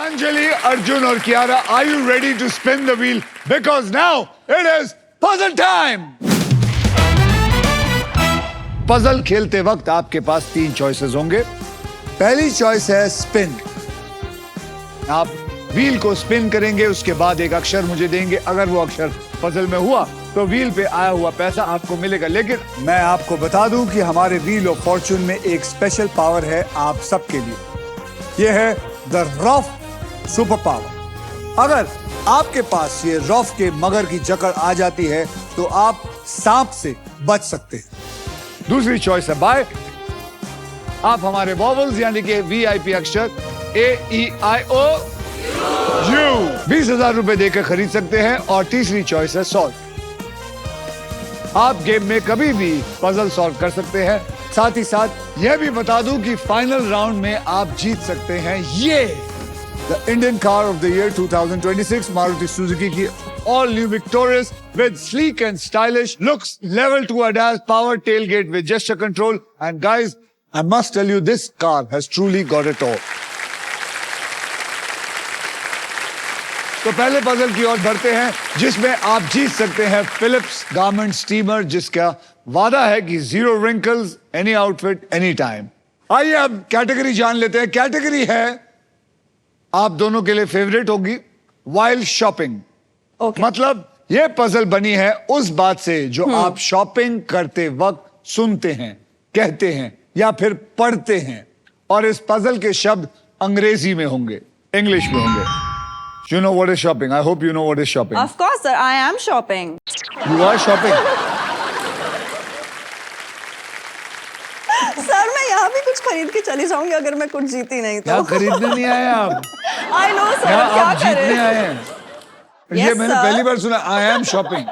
Anjali, Arjun और Kiara, are you ready to spin the wheel? Because now it is puzzle time. Puzzle खेलते वक्त आपके पास 3 choices होंगे। पहली चॉइस है स्पिन। आप व्हील को स्पिन करेंगे, उसके बाद एक अक्षर मुझे देंगे। अगर वो अक्षर पजल में हुआ तो व्हील पे आया हुआ पैसा आपको मिलेगा। लेकिन मैं आपको बता दूं कि हमारे व्हील ऑफ फॉर्चून में एक स्पेशल पावर है आप सबके लिए। ये है द रफ सुपर पावर। अगर आपके पास ये रफ के मगर की जकड़ आ जाती है तो आप सांप से बच सकते हैं। दूसरी चॉइस है बाय। आप हमारे वॉवल्स यानी कि वीआईपी अक्षर AEIO U 20,000 रुपए देकर खरीद सकते हैं। और तीसरी चॉइस है सॉल्व। आप गेम में कभी भी पजल सॉल्व कर सकते हैं। साथ ही साथ यह भी बता दूं कि फाइनल राउंड में आप जीत सकते हैं ये the Indian car of the year 2026 Maruti Suzuki की all new Victorious with sleek and stylish looks, level 2 ADAS, power tailgate with gesture control. And guys, I must tell you, this car has truly got it all. तो पहले puzzle की ओर बढ़ते हैं जिसमें आप जीत सकते हैं फिलिप्स गारमेंट स्टीमर, जिसका वादा है कि 0 wrinkles, any outfit, any time. आइए अब कैटेगरी जान लेते हैं। कैटेगरी है आप दोनों के लिए फेवरेट होगी, वाइल्ड शॉपिंग। Okay. मतलब ये पजल बनी है उस बात से जो आप शॉपिंग करते वक्त सुनते हैं, कहते हैं या फिर पढ़ते हैं। और इस पजल के शब्द अंग्रेजी में होंगे, इंग्लिश में होंगे। You know what is shopping? I hope you know what is shopping. Of course, sir. I am shopping. You are shopping. Sir मैं यहाँ भी कुछ खरीद के चली जाऊंगी अगर मैं कुछ जीती नहीं तो। यहाँ खरीदने नहीं आए आप। I know sir. यहाँ क्या आप जीतने करें? आए हैं। ये मैंने sir. पहली बार सुना। I am shopping.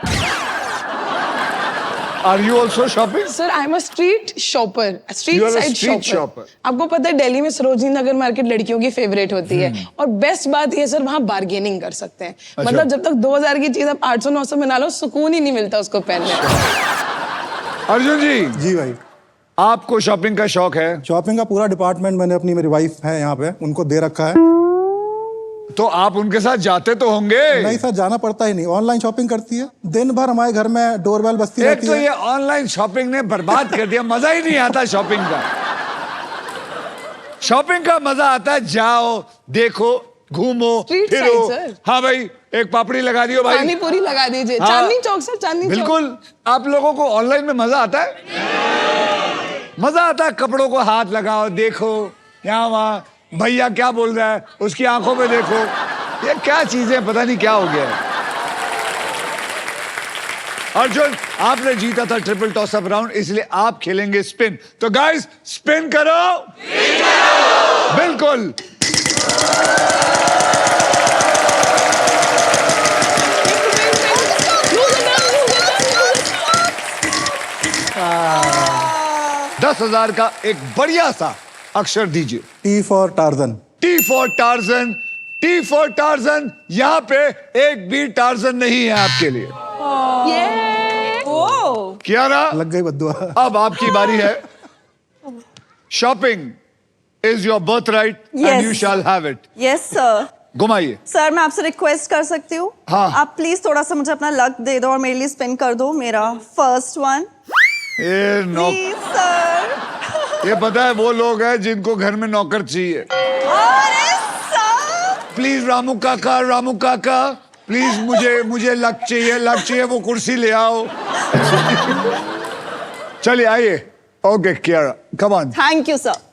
Are you also shopping? Sir I am a street shopper, street You are a side street shopper. Shopper. आपको पता है दिल्ली में सरोजनी नगर मार्केट लड़कियों की फेवरेट होती है और बेस्ट बात ये सर वहाँ बार्गेनिंग कर सकते हैं। मतलब जब तक 2000 की चीज आप 800-900 में ना लो, सुकून ही नहीं मिलता उसको पहनने में। अर्जुन जी, जी भाई, आपको शॉपिंग का शौक है? शॉपिंग का पूरा डिपार्टमेंट मैंने अपनी, मेरी वाइफ है यहाँ पे, उनको दे रखा है। तो आप उनके साथ जाते तो होंगे? नहीं सर, जाना पड़ता ही नहीं, ऑनलाइन शॉपिंग करती है। दिन भर हमारे घर में डोरबेल बजती एक रहती तो है। ये ऑनलाइन शॉपिंग ने बर्बाद कर दिया, मजा ही नहीं आता शॉपिंग का। शॉपिंग का मजा आता है जाओ, देखो, घूमो, Street फिरो। side, sir. हाँ भाई, एक पापड़ी लगा दियो भाई। पानी पूरी लगा दीजिए। हाँ, चांदनी चौक सर, चांदनी चौक। बिल्कुल। आप लोगों को ऑनलाइन में मजा आता है? मजा आता है, कपड़ों को हाथ लगाओ, देखो, यहाँ वहाँ भैया क्या बोल रहा है उसकी आंखों में देखो। ये क्या चीजें, पता नहीं क्या हो गया है। अर्जुन, आपने जीता था ट्रिपल टॉस अप राउंड, इसलिए आप खेलेंगे स्पिन। तो गाइस, स्पिन करो। बिल्कुल। दस 10,000 का एक बढ़िया सा अक्षर दीजिए। T for torsion. T for torsion. T for torsion. यहाँ पे एक भी टार्जन नहीं है आपके लिए। Oh. कियारा, लग गई बद्दुआ। अब आपकी बारी है। Shopping is your birth right and Yes. You shall have it. Yes sir. घुमाइए। सर मैं आपसे रिक्वेस्ट कर सकती हूँ? हाँ। आप प्लीज थोड़ा सा मुझे अपना लक दे दो और मेरे लिए स्पिन कर दो मेरा फर्स्ट वन। ये प्लीज सर। ये पता है वो लोग हैं जिनको घर में नौकर चाहिए। अरे सर। प्लीज रामू काका प्लीज मुझे लक चाहिए, वो कुर्सी ले आओ। चलिए आइए। Okay Kiara, come on. Thank you sir.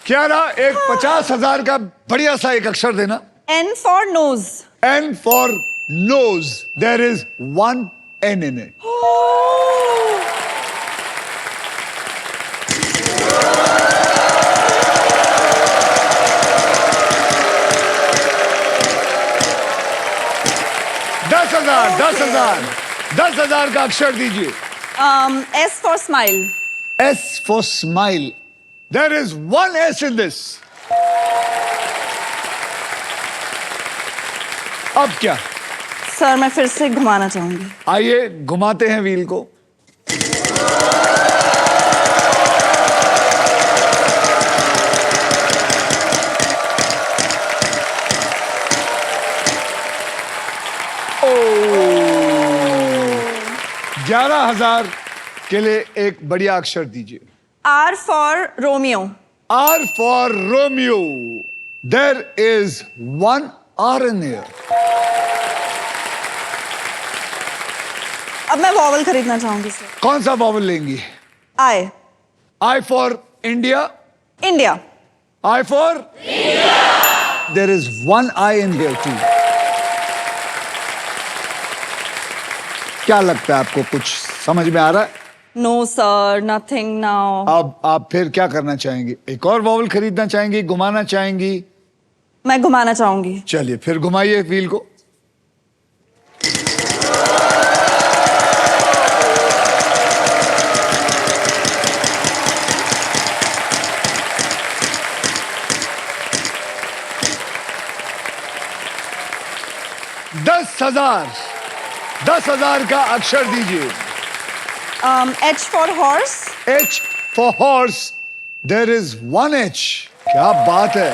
Kiara, एक 50,000 का बढ़िया सा एक अक्षर देना। N for nose. N for nose. There is one N in it. दस हजार का अक्षर दीजिए। S for smile. S for smile. There is one S in this. अब क्या? सर मैं फिर से घुमाना चाहूंगी। आइए घुमाते हैं व्हील को। ओ 11,000 के लिए एक बढ़िया अक्षर दीजिए। R for Romeo। R for Romeo. There is one R in here. अब मैं वॉवल खरीदना चाहूंगी सर। कौन सा वॉवल लेंगी? I। I for India. India। I for India. There is one I in here too. क्या लगता है आपको, कुछ समझ में आ रहा है? No sir, nothing now। अब आप फिर क्या करना चाहेंगी? एक और वॉवल खरीदना चाहेंगी, घुमाना चाहेंगी? मैं घुमाना चाहूंगी। चलिए फिर घुमाइए व्हील को। दस हजार का अक्षर दीजिए। H for horse। H for horse. There is one H. क्या बात है।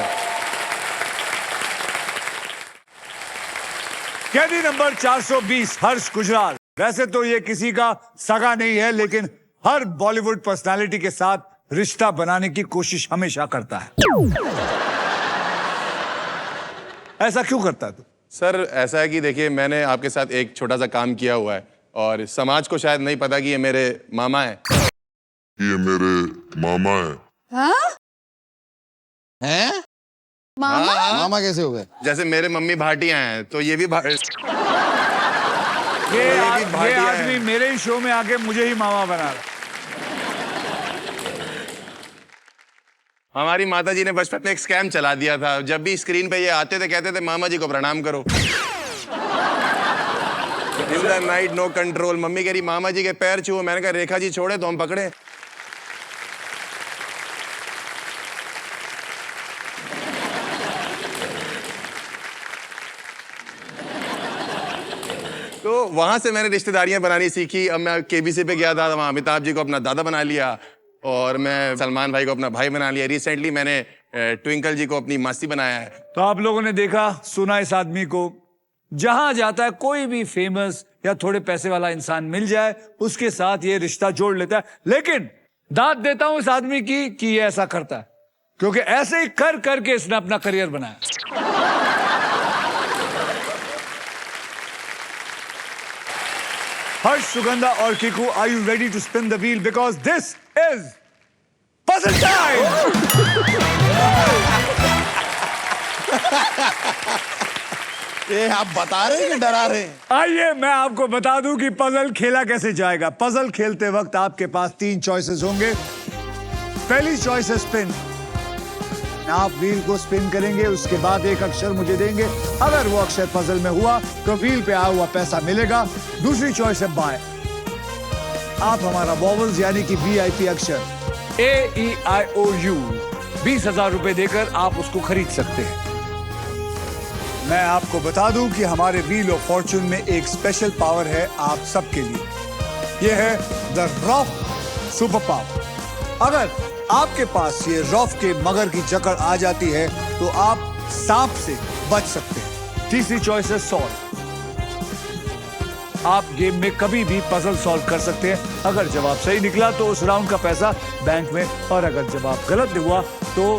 कैदी नंबर 420 हर्ष गुजराल। वैसे तो ये किसी का सगा नहीं है, लेकिन हर बॉलीवुड पर्सनालिटी के साथ रिश्ता बनाने की कोशिश हमेशा करता है। ऐसा क्यों करता है तू? सर ऐसा है कि देखिए, मैंने आपके साथ एक छोटा सा काम किया हुआ है और समाज को शायद नहीं पता कि ये मेरे मामा है। ये मेरे मामा है। हैं? मामा कैसे हो गए? जैसे मेरे मम्मी भाटियां हैं तो ये भी ये भाटिया है। आदमी मेरे ही शो में आके मुझे ही मामा बना रहा। हमारी माता जी ने बचपन में एक स्कैम चला दिया था। जब भी स्क्रीन पे ये आते थे कहते थे मामा जी को प्रणाम करो। In the night no control. Mummy कह रही मामा जी के पैर छुओ। मैंने कहा रेखा जी छोड़े तो हम पकड़े। तो वहां से मैंने रिश्तेदारियां बनानी सीखी। अब मैं केबीसी पे गया था, वहां अमिताभ जी को अपना दादा बना लिया और मैं सलमान भाई को अपना भाई बना लिया। रिसेंटली मैंने ट्विंकल जी को अपनी मासी बनाया है। तो आप लोगों ने देखा सुना इस आदमी को। जहां जाता है कोई भी फेमस या थोड़े पैसे वाला इंसान मिल जाए, उसके साथ ये रिश्ता जोड़ लेता है। लेकिन दाद देता हूं इस आदमी की कि ये ऐसा करता है, क्योंकि ऐसे ही कर करके इसने अपना करियर बनाया। हर्ष, सुगंधा और Kiku, are you ready to spin the wheel? Because this is puzzle time. ये आप बता रहे हैं कि डरा रहे हैं? आइए मैं आपको बता दूं कि पजल खेला कैसे जाएगा। पजल खेलते वक्त आपके पास 3 चॉइसेस होंगे। पहली चॉइस है स्पिन। आप व्हील को स्पिन करेंगे, उसके बाद एक अक्षर मुझे देंगे। अगर वो अक्षर पजल में हुआ तो व्हील पे आया हुआ पैसा मिलेगा। दूसरी चॉइस है बाय। आप हमारा वॉवल्स यानी कि VIP अक्षर AEIOU 20,000 रुपए देकर आप उसको खरीद सकते हैं। मैं आपको बता दूं कि हमारे व्हील ऑफ फॉर्चून में एक स्पेशल पावर है आप सबके लिए। यह है द रॉफ सुपर पावर। अगर आपके पास ये रॉफ के मगर की जकड़ आ जाती है तो आप सांप से बच सकते हैं। तीसरी चॉइस है सॉल्व। आप गेम में कभी भी पजल सॉल्व कर सकते हैं। अगर जवाब सही निकला तो उस राउंड का पैसा बैंक में, और अगर जवाब गलत हुआ तो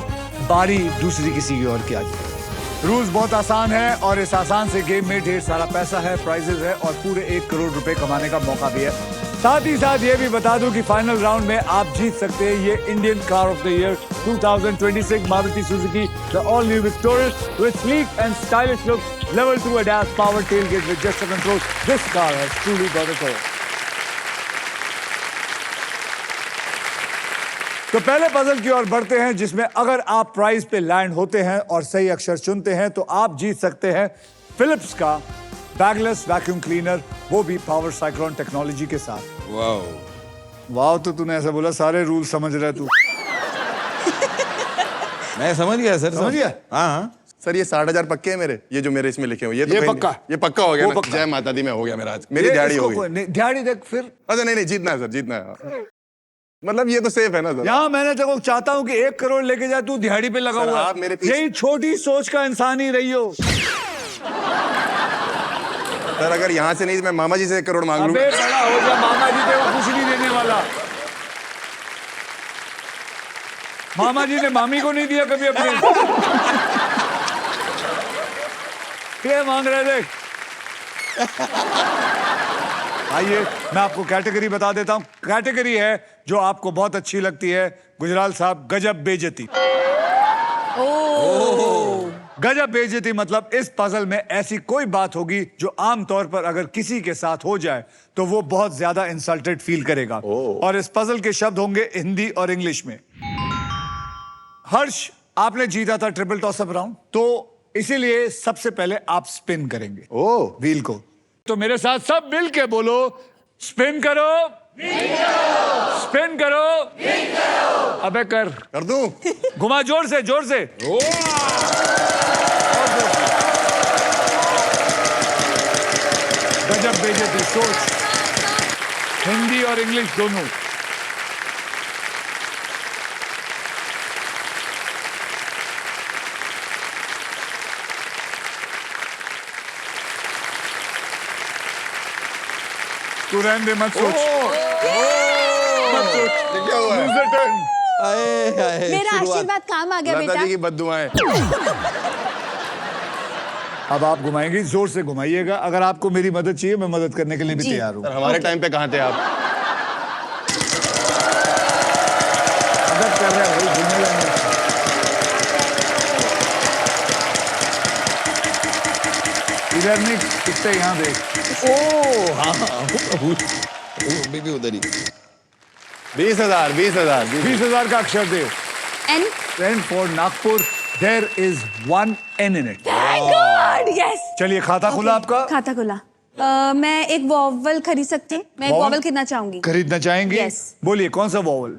बारी दूसरी किसी की और की आ जाएगी। रूल्स बहुत आसान है और इस आसान से गेम में ढेर सारा पैसा है, प्राइजेस है और पूरे 1 करोड़ रुपए कमाने का मौका भी है। साथ ही साथ ये भी बता दूं कि फाइनल राउंड में आप जीत सकते हैं ये Indian car of the year 2026 Maruti Suzuki the all new victorious with sleek and stylish look, level 2 ADAS power tailgate with gesture control. This car has truly got it all. तो पहले puzzle की ओर बढ़ते हैं, जिसमें अगर आप प्राइज पे land होते हैं और सही अक्षर चुनते हैं तो आप जीत सकते हैं फिलिप्स का बैगलेस वैक्यूम क्लीनर, वो भी पावर साइक्लोन टेक्नोलॉजी के साथ। वाह तो तूने ऐसा बोला, सारे रूल समझ रहा है तू। मैं समझ गया सर। समझ गया? हाँ। सर ये 60,000 पक्के हैं मेरे, ये जो मेरे इसमें लिखे हुए, ये तो ये कहीं पक्का? नहीं। ये पक्का हो गया वो ना? पक्का। जय माता दी में हो गया मेरा आज, मेरी ये दिहाड़ी इसको हो गई। कोई- नहीं, दिहाड़ी देख फिर। अच्छा नहीं जीतना है सर, जीतना है। मतलब ये तो सेफ है ना सर? यहाँ मैंने तेरे को चाहता हूँ कि 1 करोड़ लेके जा, तू दिहाड़ी पे लगा सर, हुआ आप मेरे पीछे- यही छोटी सोच का इंसान ही रही हो। सर अगर यहाँ से नहीं मैं मामा जी से 1 करोड़ मांग अबे लूंगा। बड़ा हो जा, मामा जी तेरे को कुछ नहीं देने वाला। मामा जी ने मामी को नहीं दिया कभी अपने। ये मांग रहे थे। आइए मैं आपको कैटेगरी बता देता हूं। कैटेगरी है जो आपको बहुत अच्छी लगती है। गुजराल साहब, गजब बेइज्जती। गजब बेइज्जती मतलब इस पजल में ऐसी कोई बात होगी जो आमतौर पर अगर किसी के साथ हो जाए तो वो बहुत ज्यादा इंसल्टेड फील करेगा। और इस पजल के शब्द होंगे हिंदी और इंग्लिश में। हर्ष, आपने जीता था ट्रिपल टॉसअप राउंड, तो इसीलिए सबसे पहले आप स्पिन करेंगे व्हील को। तो मेरे साथ सब मिल के बोलो, स्पिन करो, स्पिन करो। अबे कर दूं? घुमा जोर से, जोर से। गजब बेइज्जती सोच, हिंदी और इंग्लिश दोनों। तू रहने दे, मत सोच, मत सोच। क्या हुआ है? Lose the turn। मेरा आशीर्वाद काम आ गया लता बेटा। जी की बद्दुआएं। अब आप घुमाएंगे, जोर से घुमाइएगा। अगर आपको मेरी मदद चाहिए, मैं मदद करने के लिए भी तैयार हूँ। सर हमारे टाइम पे कहाँ थे आप? मदद कर रहे हैं भाई, घूमेगा नहीं। इधर नहीं, कितने यहाँ देख। भी उधर ही। 20,000 20,000 20,000 का अक्षर दे। N N for Nagpur, there is one N in it। God yes. चलिए, खाता खुला आपका? खाता खुला। मैं एक वॉवल खरीद सकती हूँ। मैं एक Vowel? वॉवल खरीदना चाहूंगी। खरीदना चाहेंगे? Yes। बोलिए कौन सा vowel?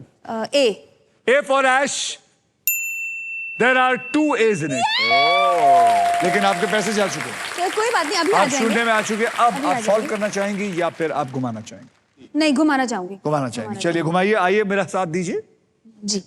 A. A for Ash, there are 2 A's in it। लेकिन आपके पैसे जा चुके हैं। कोई बात नहीं, अभी आ आप शून्य जाएंगे। में आ चुके हैं। अब अभी आ आप सॉल्व जाएंगे। करना चाहेंगी या फिर आप घुमाना चाहेंगे? नहीं, घुमाना चाहूंगी। घुमाना चाहेंगे। चलिए घुमाइए, आइए मेरा साथ दीजिए। जी।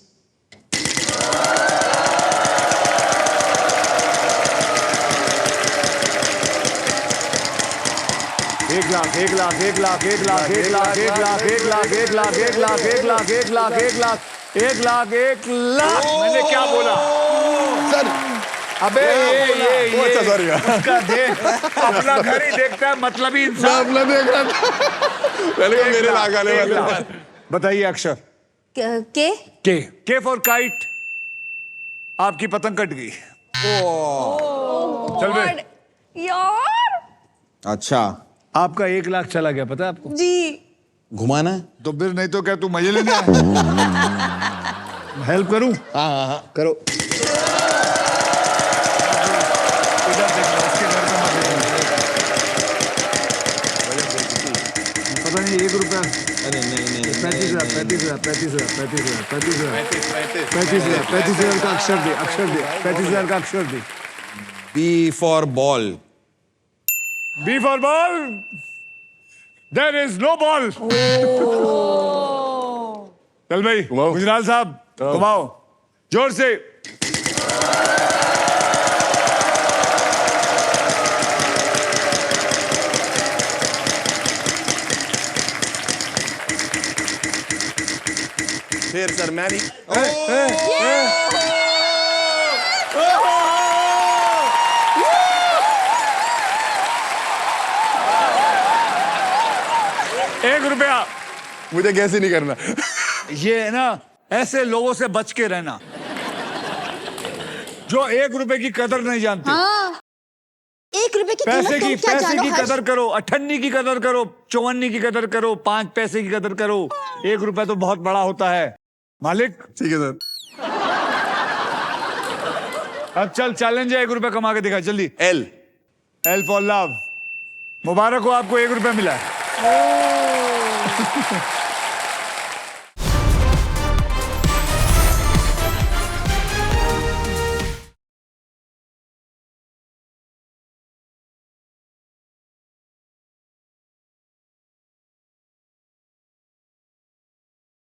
एक लाख, एक लाख, एक लाख, एक लाख, एक लाख, एक लाख, एक लाख, एक लाख, एक लाख, एक लाख, एक लाख, एक लाख, एक लाख, एक लाख। मैंने क्या बोला? सर अबे ये अच्छा, sorry। उसका देख, अपना घर ही देखता है, मतलब ही इंसान। अपना देख रहा था। पहले वो मेरे लाग आने वाले थे। बताइए अक्षर। के। के फॉर काइट। आपकी पतंग कट गई। चल बे। यार। अच्छा आपका 1 लाख चला गया, पता है आपको? जी। घुमाना है? तो फिर नहीं तो क्या तू मजे लेने आया? हेल्प करूं? हाँ करो। इधर देखना, उसके घर का मत देखना। पता नहीं 1 रुपया। अरे नहीं 35,000 का अक्षर दे, अक्षर दे। 35,000 का अक्षर दे। B for ball. B for ball. There is no ball. चल भाई, घुमाओ। गुजराल साहब घुमाओ जोर से। फिर सर मैं नहीं। ₹1। मुझे गैस ही नहीं करना। ये है ना, ऐसे लोगों से बच के रहना जो ₹1 की कदर नहीं जानते। हाँ। 1 रुपए की कीमत पैसे तुम की क्या पैसे जानो की हर्ष? कदर करो, 58 की कदर करो, 54 की कदर करो, 5 पैसे की कदर करो। ₹1 तो बहुत बड़ा होता है मालिक। ठीक है सर। अब चल, चैलेंज है, ₹1 कमा के दिखा जल्दी। L L for love। मुबारक हो, आपको ₹1 मिला है।